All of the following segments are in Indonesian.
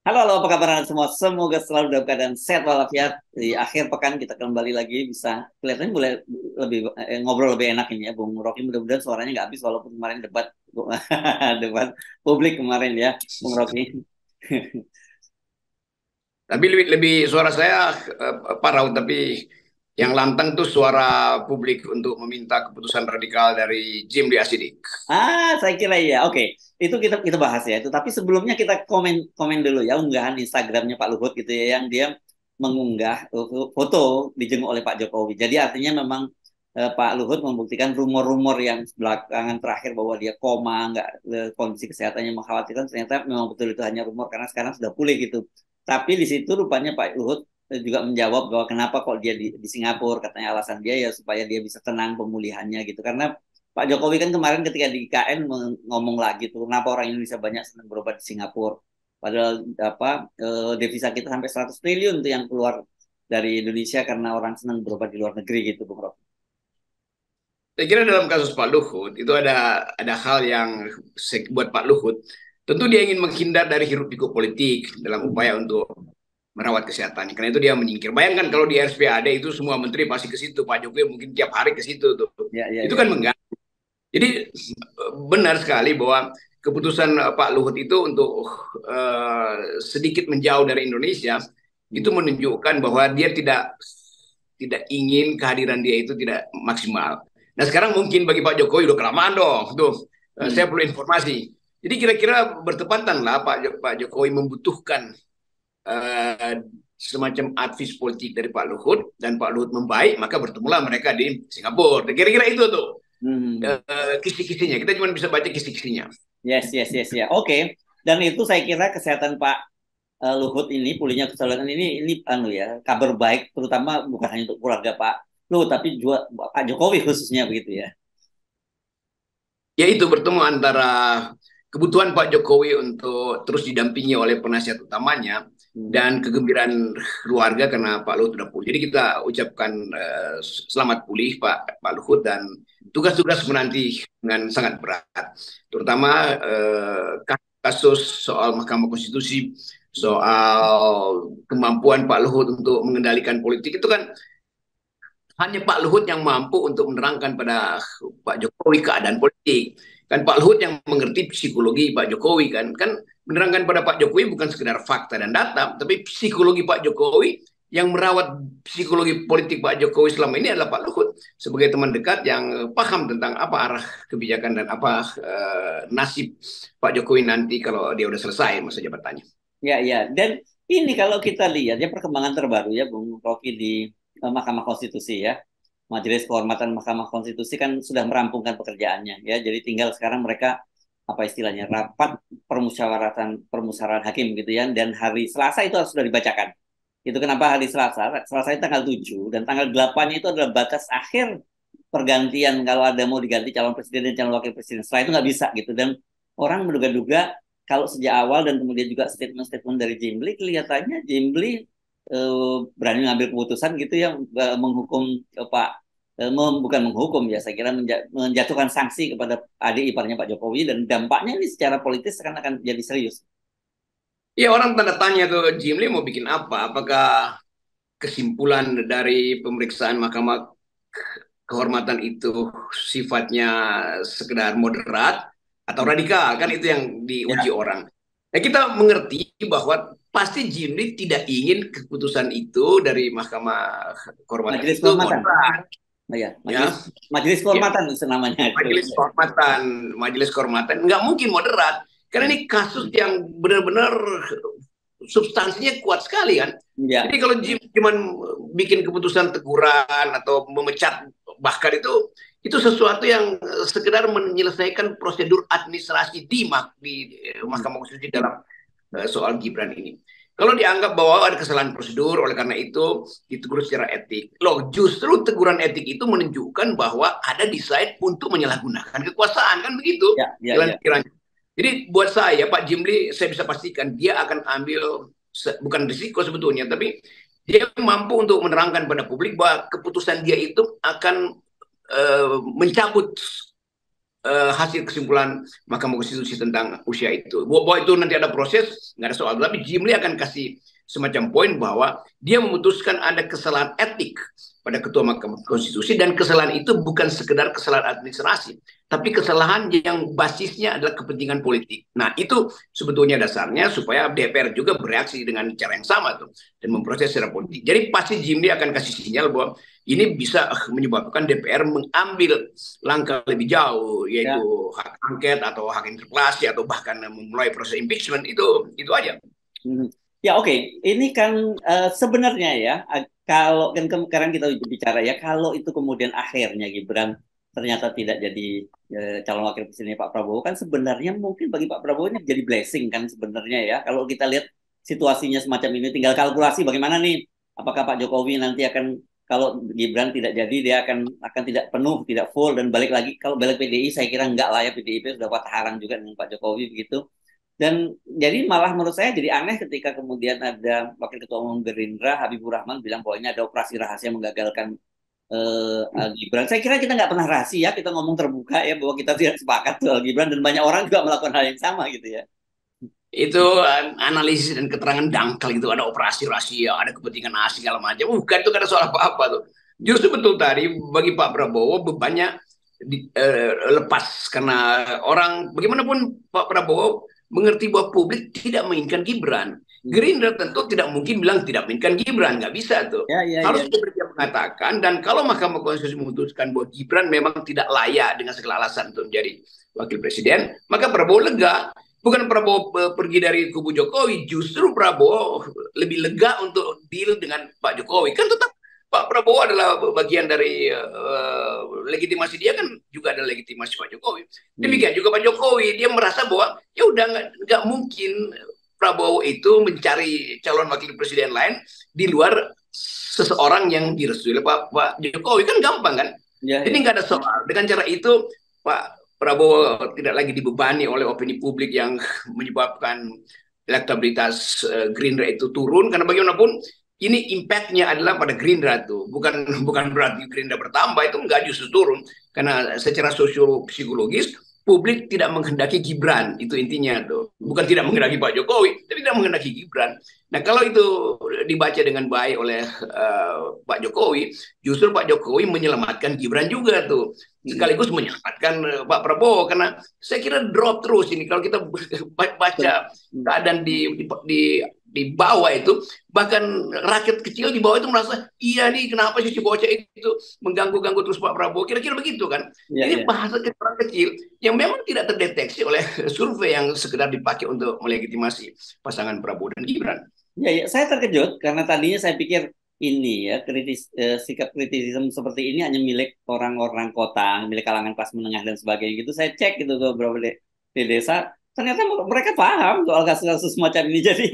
Halo, halo, apa kabar anda semua? Semoga selalu dalam keadaan sehat walafiat. Di akhir pekan kita kembali lagi bisa kelihatannya boleh lebih ngobrol lebih enak ini ya, Bung Rocky. Mudah-mudahan suaranya nggak habis walaupun kemarin debat debat publik kemarin ya, Bung Rocky. Tapi lebih suara saya parau, tapi yang lantang tuh suara publik untuk meminta keputusan radikal dari Jim Lee Asidik. Saya kira ya. Oke, itu kita kita bahas ya. Itu tapi sebelumnya kita komen komen dulu ya unggahan Instagramnya Pak Luhut gitu ya yang dia mengunggah foto dijenguk oleh Pak Jokowi. Jadi artinya memang Pak Luhut membuktikan rumor-rumor yang belakangan terakhir bahwa dia koma, nggak kondisi kesehatannya mengkhawatirkan ternyata memang betul itu hanya rumor karena sekarang sudah pulih gitu. Tapi di situ rupanya Pak Luhut juga menjawab bahwa kenapa kok dia di Singapura, katanya alasan dia ya supaya dia bisa tenang pemulihannya gitu karena Pak Jokowi kan kemarin ketika di IKN ngomong lagi tuh kenapa orang Indonesia banyak senang berobat di Singapura. Padahal apa devisa kita sampai 100 triliun tuh yang keluar dari Indonesia karena orang senang berobat di luar negeri gitu, Bung Rob. Saya kira dalam kasus Pak Luhut itu ada hal yang buat Pak Luhut, tentu dia ingin menghindar dari hiruk pikuk politik dalam upaya untuk merawat kesehatannya. Karena itu dia menyingkir. Bayangkan kalau di RSPAD itu semua menteri pasti ke situ, Pak Jokowi mungkin tiap hari ke situ tuh. Ya, ya, Itu ya. kan mengganggu. Jadi benar sekali bahwa keputusan Pak Luhut itu untuk sedikit menjauh dari Indonesia itu Hmm. menunjukkan bahwa dia tidak tidak ingin kehadiran dia itu tidak maksimal. Nah sekarang mungkin bagi Pak Jokowi udah kelamaan dong, tuh saya Hmm. perlu informasi. Jadi kira-kira bertepatan lah Pak Jokowi membutuhkan uh, semacam advis politik dari Pak Luhut dan Pak Luhut membaik, maka bertemulah mereka di Singapura. Kira-kira itu tuh Hmm. kisi-kisinya. Kita cuma bisa baca kisi-kisinya. Yes, yes, yes, ya. Oke. Dan itu saya kira kesehatan Pak Luhut ini pulihnya kesehatan ini anu ya kabar baik terutama bukan hanya untuk keluarga Pak Luhut tapi juga Pak Jokowi khususnya begitu ya. Yaitu bertemu antara kebutuhan Pak Jokowi untuk terus didampingi oleh penasihat utamanya Hmm. dan kegembiraan keluarga karena Pak Luhut sudah pulih. Jadi kita ucapkan selamat pulih Pak Luhut dan tugas-tugas menanti dengan sangat berat, terutama kasus soal Mahkamah Konstitusi, soal kemampuan Pak Luhut untuk mengendalikan politik itu kan hanya Pak Luhut yang mampu untuk menerangkan pada Pak Jokowi keadaan politik. Kan Pak Luhut yang mengerti psikologi Pak Jokowi kan menerangkan pada Pak Jokowi bukan sekedar fakta dan data, tapi psikologi Pak Jokowi yang merawat psikologi politik Pak Jokowi selama ini adalah Pak Luhut sebagai teman dekat yang paham tentang apa arah kebijakan dan apa nasib Pak Jokowi nanti kalau dia udah selesai masa jabatannya. Ya, ya. Dan ini kalau kita lihat ya perkembangan terbaru ya Bung Rocky di Mahkamah Konstitusi ya. Majelis Kehormatan Mahkamah Konstitusi kan sudah merampungkan pekerjaannya ya. Jadi tinggal sekarang mereka apa istilahnya rapat permusyawaratan hakim gitu ya. Dan hari Selasa itu harus sudah dibacakan. Itu kenapa hari Selasa? Selasa itu tanggal 7 dan tanggal 8 itu adalah batas akhir pergantian kalau ada mau diganti calon presiden dan calon wakil presiden. Setelah itu nggak bisa gitu dan orang menduga-duga kalau sejak awal dan kemudian juga statement-statement dari Jimbly kelihatannya Jimbly berani mengambil keputusan gitu ya menghukum Pak bukan menghukum ya saya kira menjatuhkan sanksi kepada adik iparnya Pak Jokowi dan dampaknya ini secara politis akan jadi serius. Ya orang tanda tanya tuh Jim Lee mau bikin apa? Apakah kesimpulan dari pemeriksaan Mahkamah Kehormatan itu sifatnya sekedar moderat atau radikal, kan itu yang diuji Ya, orang. Nah, kita mengerti bahwa pasti Jimli tidak ingin keputusan itu dari Mahkamah Kehormatan majelis itu kehormatan. moderat, Nah, ya, ya. majelis Ya, kehormatan itu namanya itu. Majelis Kehormatan nggak mungkin moderat karena ini kasus yang benar-benar substansinya kuat sekali kan. Jadi Ya, kalau cuman bikin keputusan teguran atau memecat bahkan itu sesuatu yang sekedar menyelesaikan prosedur administrasi di Mahkamah Konstitusi dalam soal Gibran ini. Kalau dianggap bahwa ada kesalahan prosedur, oleh karena itu ditegur secara etik. Loh, justru teguran etik itu menunjukkan bahwa ada desain untuk menyalahgunakan kekuasaan, kan begitu ya, ya, jalan ya. pikirannya. Jadi buat saya, Pak Jimli, saya bisa pastikan dia akan ambil bukan risiko sebetulnya, tapi dia mampu untuk menerangkan pada publik bahwa keputusan dia itu akan mencabut hasil kesimpulan Mahkamah Konstitusi tentang usia itu. Bahwa itu nanti ada proses, nggak ada soal. Tapi Jimli akan kasih semacam poin bahwa dia memutuskan ada kesalahan etik pada Ketua Mahkamah Konstitusi, dan kesalahan itu bukan sekedar kesalahan administrasi, tapi kesalahan yang basisnya adalah kepentingan politik. Nah, itu sebetulnya dasarnya supaya DPR juga bereaksi dengan cara yang sama tuh dan memproses secara politik. Jadi pasti Jimli akan kasih sinyal bahwa ini bisa menyebabkan DPR mengambil langkah lebih jauh, Ya. yaitu hak angket atau hak interpelasi atau bahkan memulai proses impeachment. Itu aja. Mhm. Ya oke, ini kan sebenarnya ya, kalau kan sekarang kita bicara ya, kalau itu kemudian akhirnya Gibran ternyata tidak jadi calon wakil presidennya Pak Prabowo, kan sebenarnya mungkin bagi Pak Prabowo ini jadi blessing kan sebenarnya ya. Kalau kita lihat situasinya semacam ini, tinggal kalkulasi bagaimana nih, apakah Pak Jokowi nanti akan, kalau Gibran tidak jadi, dia akan tidak penuh, tidak full, dan balik lagi, kalau balik PDI saya kira enggak lah ya, PDIP sudah patah arang juga dengan Pak Jokowi begitu. Dan jadi malah menurut saya jadi aneh ketika kemudian ada Wakil Ketua Umum Gerindra, Habibur Rahman, bilang bahwa ini ada operasi rahasia menggagalkan Gibran. Saya kira kita nggak pernah rahasia, kita ngomong terbuka ya bahwa kita tidak sepakat soal Gibran, dan banyak orang juga melakukan hal yang sama gitu ya. Itu analisis dan keterangan dangkal, itu ada operasi rahasia, ada kepentingan asing segala macam. Bukan, itu kan ada soal apa-apa tuh. Justru betul tadi bagi Pak Prabowo bebannya lepas, karena orang bagaimanapun Pak Prabowo mengerti bahwa publik tidak menginginkan Gibran. Hmm. Gerindra tentu tidak mungkin bilang tidak menginginkan Gibran, nggak bisa tuh. Ya, ya, Harus ya. dia mengatakan, dan kalau Mahkamah Konstitusi memutuskan bahwa Gibran memang tidak layak dengan segala alasan untuk menjadi wakil presiden, maka Prabowo lega. Bukan Prabowo pergi dari kubu Jokowi, justru Prabowo lebih lega untuk deal dengan Pak Jokowi. Kan tetap Pak Prabowo adalah bagian dari legitimasi dia, kan juga ada legitimasi Pak Jokowi. Hmm. Demikian juga Pak Jokowi, dia merasa bahwa ya udah nggak mungkin Prabowo itu mencari calon wakil presiden lain di luar seseorang yang direstui oleh Pak Jokowi, kan gampang kan? Ya, Jadi ya. nggak ada soal. Dengan cara itu Pak Prabowo tidak lagi dibebani oleh opini publik yang menyebabkan elektabilitas Gerindra itu turun, karena bagaimanapun ini impactnya adalah pada Gerindra tuh, bukan berarti Gerindra bertambah, itu enggak, justru turun, karena secara sosio-psikologis publik tidak menghendaki Gibran, itu intinya tuh, bukan tidak menghendaki Pak Jokowi, tapi tidak menghendaki Gibran. Nah, kalau itu dibaca dengan baik oleh Pak Jokowi, justru Pak Jokowi menyelamatkan Gibran juga tuh, Hmm. sekaligus menyelamatkan Pak Prabowo, karena saya kira drop terus ini kalau kita baca Hmm. keadaan di bawah itu, bahkan rakyat kecil di bawah itu merasa iya nih, kenapa sih si bocah itu mengganggu-ganggu terus Pak Prabowo, kira-kira begitu kan. Ya, Ini ya. bahasa orang kecil yang memang tidak terdeteksi oleh survei yang sekedar dipakai untuk melegitimasi pasangan Prabowo dan Gibran. Ya, ya, saya terkejut karena tadinya saya pikir ini ya sikap kritisisme seperti ini hanya milik orang-orang kota, milik kalangan kelas menengah dan sebagainya gitu. Saya cek gitu ke beberapa di desa, ternyata mereka paham soal kasus-kasus semacam ini. Jadi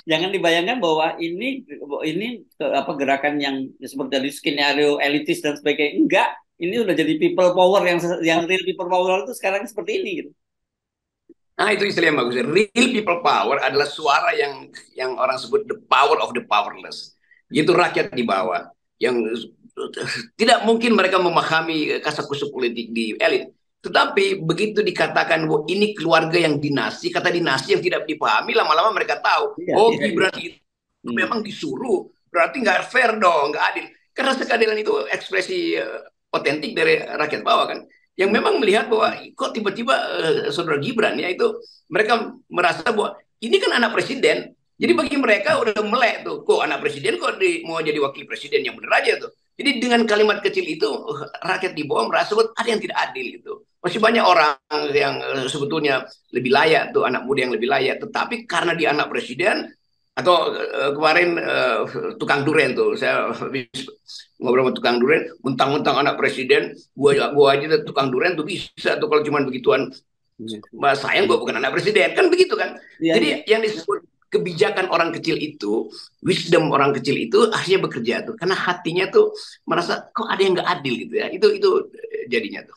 jangan dibayangkan bahwa ini apa gerakan yang seperti tadi skenario elitis dan sebagainya. Enggak, ini udah jadi people power yang real people power itu sekarang seperti ini gitu. Nah, itu istilah yang bagus. Real people power adalah suara yang orang sebut the power of the powerless. Yaitu rakyat di bawah yang tidak mungkin mereka memahami kasakusuk politik di elit. Tetapi begitu dikatakan bahwa ini keluarga yang dinasti, kata dinasti yang tidak dipahami, lama-lama mereka tahu, Iya, oh iya, iya. Gibran itu Hmm. memang disuruh, berarti nggak fair dong, nggak adil. Karena keadilan itu ekspresi otentik dari rakyat bawah kan, yang Hmm. memang melihat bahwa kok tiba-tiba saudara Gibran ya itu, mereka merasa bahwa ini kan anak presiden. Jadi Hmm. bagi mereka udah melek tuh, kok anak presiden kok mau jadi wakil presiden, yang bener aja tuh. Jadi dengan kalimat kecil itu rakyat di bawah merasa bahwa ada yang tidak adil itu. Masih banyak orang yang sebetulnya lebih layak tuh, anak muda yang lebih layak, tetapi karena dia anak presiden, atau kemarin tukang duren tuh, saya ngobrol sama tukang duren, mentang-mentang anak presiden, gua aja tukang duren tuh bisa tuh kalau cuma begituan, mas sayang gua bukan anak presiden, kan begitu kan. Iya, iya. Jadi yang disebut kebijakan orang kecil itu, wisdom orang kecil itu akhirnya bekerja tuh, karena hatinya tuh merasa kok ada yang nggak adil gitu ya, itu jadinya tuh.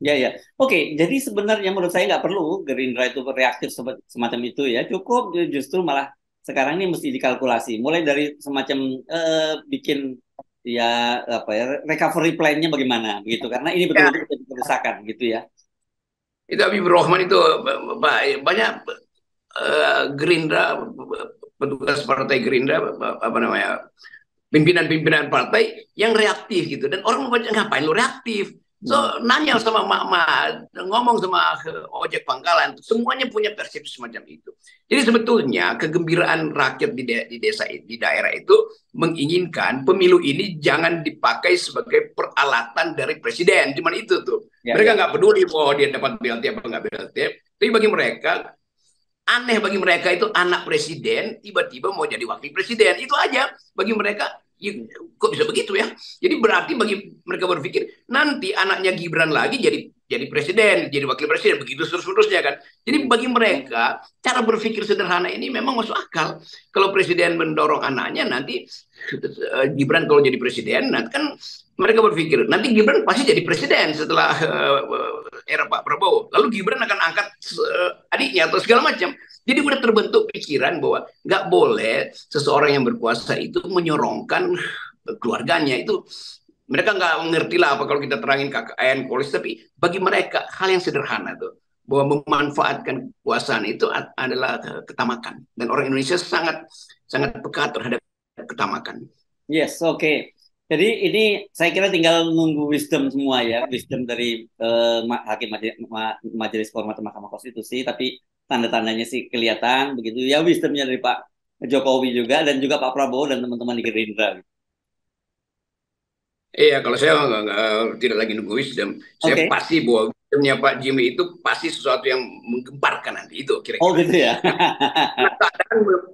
Ya, ya. Oke, jadi sebenarnya menurut saya nggak perlu Gerindra itu reaktif semacam itu ya. Cukup justru malah sekarang ini mesti dikalkulasi. Mulai dari semacam bikin ya apa ya recovery plan-nya bagaimana gitu. Karena ini Ya, betul-betul jadi kerusakan gitu ya. Itu Habibur Rahman itu banyak Gerindra, petugas partai Gerindra, apa namanya, pimpinan-pimpinan partai yang reaktif gitu, dan orang membaca, ngapain lu reaktif, so Hmm. nanya sama mak, ngomong sama ojek pangkalan, semuanya punya persepsi semacam itu. Jadi sebetulnya kegembiraan rakyat di desa, di daerah itu menginginkan pemilu ini jangan dipakai sebagai peralatan dari presiden, cuman itu tuh. Ya, Mereka ya. nggak peduli bahwa dia dapat BLT apa nggak BLT, tapi bagi mereka, aneh bagi mereka itu anak presiden tiba-tiba mau jadi wakil presiden, itu aja bagi mereka. Ya, kok bisa begitu ya? Jadi berarti bagi mereka berpikir nanti anaknya Gibran lagi jadi presiden, jadi wakil presiden, begitu terus-terusnya kan. Jadi bagi mereka cara berpikir sederhana ini memang masuk akal. Kalau presiden mendorong anaknya, nanti Gibran kalau jadi presiden, nanti kan mereka berpikir nanti Gibran pasti jadi presiden setelah era Pak Prabowo. Lalu Gibran akan angkat adiknya atau segala macam. Jadi udah terbentuk pikiran bahwa nggak boleh seseorang yang berkuasa itu menyorongkan keluarganya. Itu mereka nggak mengerti lah apa kalau kita terangin KKN, polis, tapi bagi mereka hal yang sederhana tuh, bahwa memanfaatkan kekuasaan itu adalah ketamakan, dan orang Indonesia sangat sangat peka terhadap ketamakan. Yes, oke. Jadi ini saya kira tinggal nunggu wisdom semua ya, wisdom dari hakim Majelis Kehormatan Mahkamah Konstitusi, tapi tanda-tandanya sih kelihatan begitu ya, wisdomnya dari Pak Jokowi juga dan juga Pak Prabowo dan teman-teman di Gerindra. Iya, kalau saya tidak lagi nunggu wisdom, saya Oke. pasti bahwa wisdomnya Pak Jimmy itu pasti sesuatu yang menggemparkan nanti, itu Oh kira-kira. gitu ya. Karena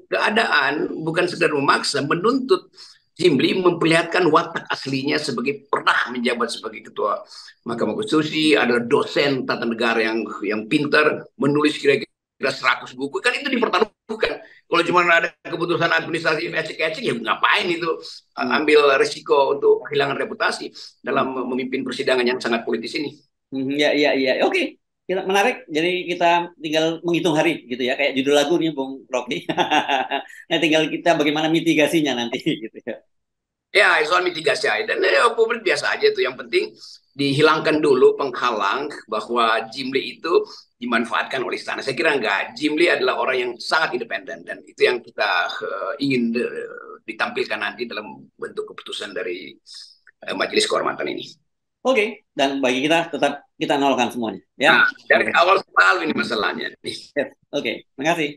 keadaan bukan sekedar memaksa, menuntut Jimli memperlihatkan watak aslinya sebagai pernah menjabat sebagai ketua Mahkamah Konstitusi, ada dosen tata negara yang pintar, menulis kira-kira 100 buku, kan itu dipertaruhkan. Kalau cuma ada keputusan administratif ecek-ecek, ya ngapain itu Hmm. ambil risiko untuk kehilangan reputasi Hmm. dalam memimpin persidangan yang sangat politis ini. Ya, ya, ya. Oke. Kita menarik. Jadi kita tinggal menghitung hari gitu ya, kayak judul lagu nih Bung Rocky. Nah, tinggal kita bagaimana mitigasinya nanti gitu ya. Ya, soal mitigasi aja. Dan publik biasa aja tuh. Yang penting dihilangkan dulu penghalang bahwa Jimli itu dimanfaatkan oleh istana. Saya kira enggak. Jimli adalah orang yang sangat independen, dan itu yang kita ingin ditampilkan nanti dalam bentuk keputusan dari Majelis Kehormatan ini. Oke. Dan bagi kita tetap kita nolkan semuanya ya. Nah, dari Oke. awal selalu ini masalahnya. Yes. Oke. Terima kasih.